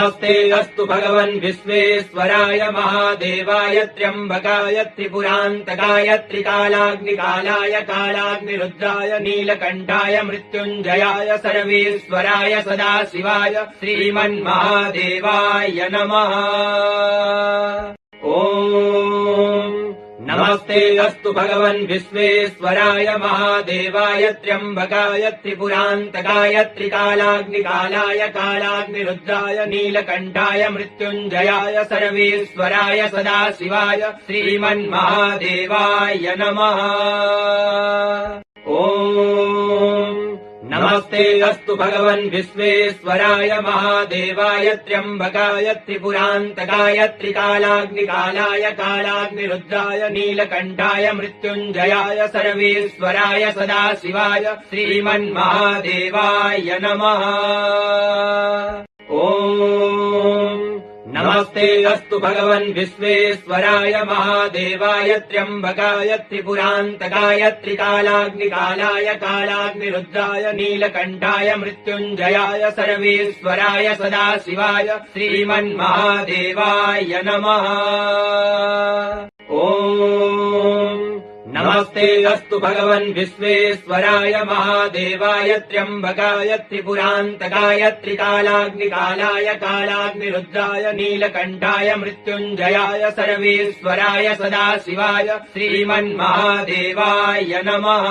नमस्ते अस्तु भगवन् विश्वेश्वराय महादेवाय त्र्यम्बकाय त्रिपुरान्तकाय त्रिकालाग्निकालाय कालाग्निरुद्राय नीलकण्ठाय मृत्युञ्जयाय सर्वेश्वराय सदाशिवाय श्रीमन्महादेवाय नमः। ॐ नमस्ते अस्तु भगवन् विश्वेश्वराय महादेवाय त्र्यम्बकाय त्रिपुरान्तकाय त्रिकालाग्निकालाय कालाग्निरुद्राय नीलकण्ठाय मृत्युञ्जयाय सर्वेश्वराय सदाशिवाय श्रीमन्महादेवाय नमः। ॐ नमस्ते अस्तु भगवन् विश्वेश्वराय महादेवाय त्र्यम्बकाय त्रिपुरान्तकाय त्रिकालाग्निकालाय कालाग्निरुद्राय नीलकण्ठाय मृत्युञ्जयाय सर्वेश्वराय सदाशिवाय श्रीमन्महादेवाय नमः। ॐ नमस्ते अस्तु भगवन् विश्वेश्वराय महादेवाय त्र्यम्बकाय त्रिपुरान्तकाय त्रिकालाग्निकालाय कालाग्निरुद्राय नीलकण्ठाय मृत्युञ्जयाय सर्वेश्वराय सदाशिवाय श्रीमन्महादेवाय नमः। ॐ नमस्ते अस्तु भगवन् विश्वेश्वराय महादेवाय त्र्यम्बकाय त्रिपुरान्तकाय त्रिकालाग्निकालाय कालाग्निरुद्राय नीलकण्ठाय मृत्युञ्जयाय सर्वेश्वराय सदाशिवाय श्रीमन्महादेवाय नमः।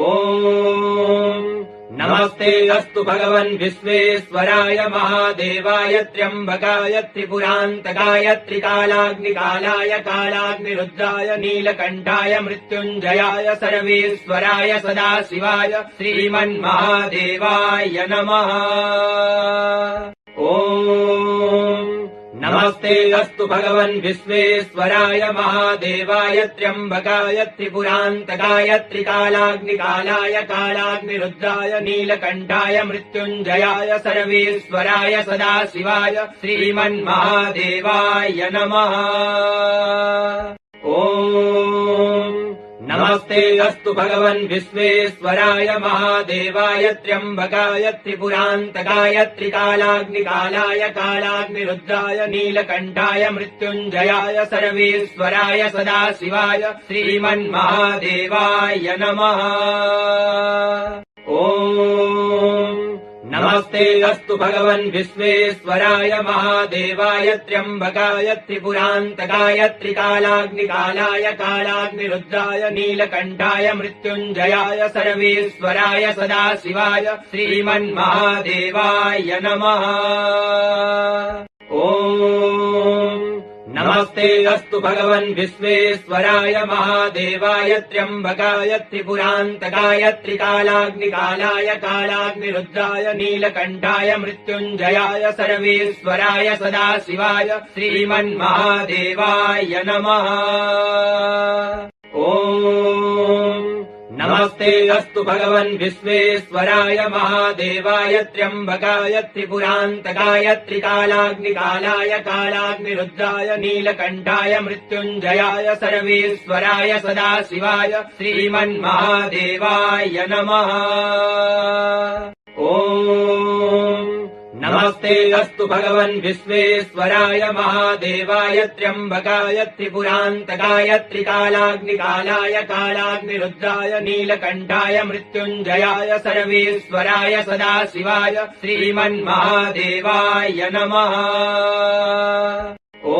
ॐ नमस्ते अस्तु भगवन् विश्वेश्वराय महादेवाय त्र्यम्बकाय त्रिपुरान्तकाय त्रिकालाग्निकालाय कालाग्निरुद्राय नीलकण्ठाय मृत्युञ्जयाय सर्वेश्वराय सदाशिवाय श्रीमन्महादेवाय नमः। ॐ नमस्ते अस्तु भगवन् विश्वेश्वराय महादेवाय त्र्यम्बकाय त्रिपुरान्तकाय त्रिकालाग्निकालाय कालाग्निरुद्राय नीलकण्ठाय मृत्युञ्जयाय सर्वेश्वराय सदाशिवाय श्रीमन्महादेवाय नमः। ॐ नमस्ते अस्तु भगवन् विश्वेश्वराय महादेवाय त्र्यम्बकाय त्रिपुरान्तकाय त्रिकालाग्निकालाय कालाग्निरुद्राय नीलकण्ठाय मृत्युञ्जयाय सर्वेश्वराय सदाशिवाय श्रीमन्महादेवाय नमः। ॐ नमस्ते अस्तु भगवन् विश्वेश्वराय महादेवाय त्र्यम्बकाय त्रिपुरान्तकाय त्रिकालाग्निकालाय कालाग्निरुद्राय नीलकण्ठाय मृत्युञ्जयाय सर्वेश्वराय सदाशिवाय श्रीमन्महादेवाय नमः। ॐ नमस्ते अस्तु भगवन् विश्वेश्वराय महादेवाय त्र्यम्बकाय त्रिपुरान्तकाय त्रिकालाग्निकालाय कालाग्निरुद्राय नीलकण्ठाय मृत्युञ्जयाय सर्वेश्वराय सदाशिवाय श्रीमन्महादेवाय नमः। ॐ नमस्ते अस्तु भगवन् विश्वेश्वराय महादेवाय त्र्यम्बकाय त्रिपुरान्तकाय त्रिकालाग्निकालाय कालाग्निरुद्राय नीलकण्ठाय मृत्युञ्जयाय सर्वेश्वराय सदाशिवाय श्रीमन्महादेवाय नमः। ॐ नमस्ते अस्तु भगवन् विश्वेश्वराय महादेवाय त्र्यम्बकाय त्रिपुरान्तकाय त्रिकालाग्निकालाय कालाग्निरुद्राय नीलकण्ठाय मृत्युञ्जयाय सर्वेश्वराय सदाशिवाय श्रीमन्महादेवाय नमः। ॐ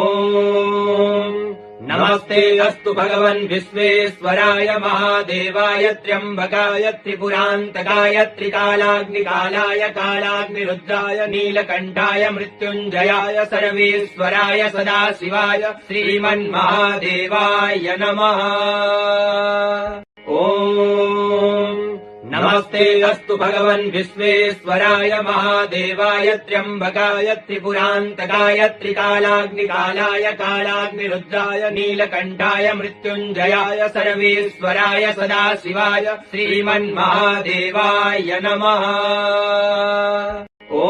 नमस्ते अस्तु भगवन् विश्वेश्वराय महादेवाय त्र्यम्बकाय त्रिपुरान्तकाय त्रिकालाग्निकालाय कालाग्निरुद्राय नीलकण्ठाय मृत्युञ्जयाय सर्वेश्वराय सदाशिवाय श्रीमन्महादेवाय नमः। ॐ नमस्ते अस्तु भगवन् विश्वेश्वराय महादेवाय त्र्यम्बकाय त्रिपुरान्तकाय त्रिकालाग्निकालाय कालाग्निरुद्राय नीलकण्ठाय मृत्युञ्जयाय सर्वेश्वराय सदाशिवाय श्रीमन्महादेवाय नमः। ॐ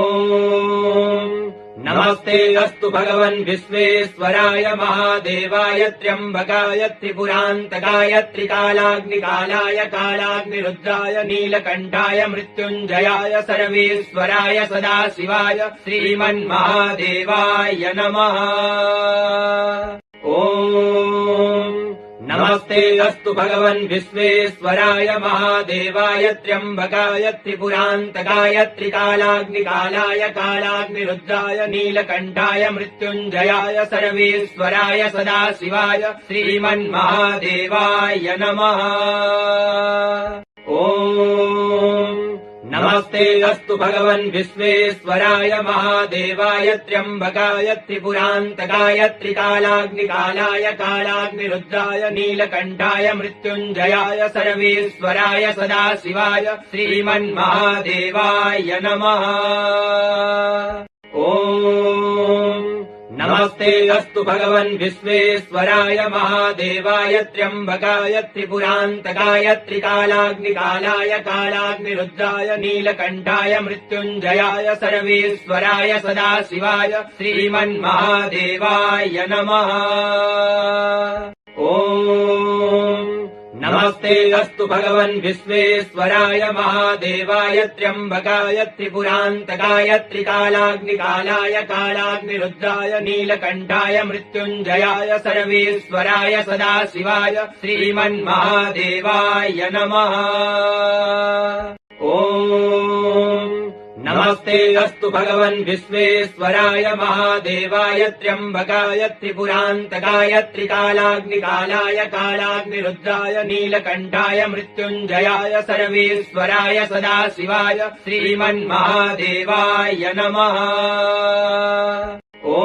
नमस्ते अस्तु भगवन् विश्वेश्वराय महादेवाय त्र्यम्बकाय त्रिपुरान्तकाय त्रिकालाग्निकालाय कालाग्निरुद्राय नीलकण्ठाय मृत्युञ्जयाय सर्वेश्वराय सदाशिवाय श्रीमन्महादेवाय नमः। ॐ नमस्ते अस्तु भगवन् विश्वेश्वराय महादेवाय त्र्यम्बकाय त्रिपुरान्तकाय त्रिकालाग्निकालाय कालाग्निरुद्राय नीलकण्ठाय मृत्युञ्जयाय सर्वेश्वराय सदाशिवाय श्रीमन्महादेवाय नमः। ॐ नमस्ते अस्तु भगवन् विश्वेश्वराय महादेवाय त्र्यम्बकाय त्रिपुरान्तकाय त्रिकालाग्निकालाय कालाग्निरुद्राय नीलकण्ठाय मृत्युञ्जयाय सर्वेश्वराय सदाशिवाय श्रीमन्महादेवाय नमः। ॐ नमस्ते अस्तु भगवन् विश्वेश्वराय महादेवाय त्र्यम्बकाय त्रिपुरान्तकाय त्रिकालाग्निकालाय कालाग्निरुद्राय नीलकण्ठाय मृत्युञ्जयाय सर्वेश्वराय सदाशिवाय श्रीमन्महादेवाय नमः। ॐ नमस्ते अस्तु भगवन् विश्वेश्वराय महादेवाय त्र्यम्बकाय त्रिपुरान्तकाय त्रिकालाग्निकालाय कालाग्निरुद्राय नीलकण्ठाय मृत्युञ्जयाय सर्वेश्वराय सदाशिवाय श्रीमन्महादेवाय नमः। ॐ नमस्ते अस्तु भगवन् विश्वेश्वराय महादेवाय त्र्यम्बकाय त्रिपुरान्तकाय त्रिकालाग्निकालाय कालाग्निरुद्राय नीलकण्ठाय मृत्युञ्जयाय सर्वेश्वराय सदाशिवाय श्रीमन्महादेवाय नमः। ॐ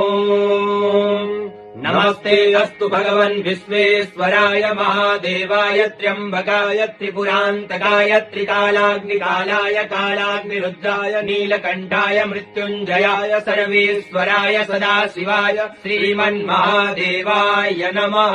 नमस्ते अस्तु भगवन् विश्वेश्वराय महादेवाय त्र्यम्बकाय त्रिपुरान्तकाय त्रिकालाग्निकालाय कालाग्निरुद्राय नीलकण्ठाय मृत्युञ्जयाय सर्वेश्वराय सदाशिवाय श्रीमन्महादेवाय नमः।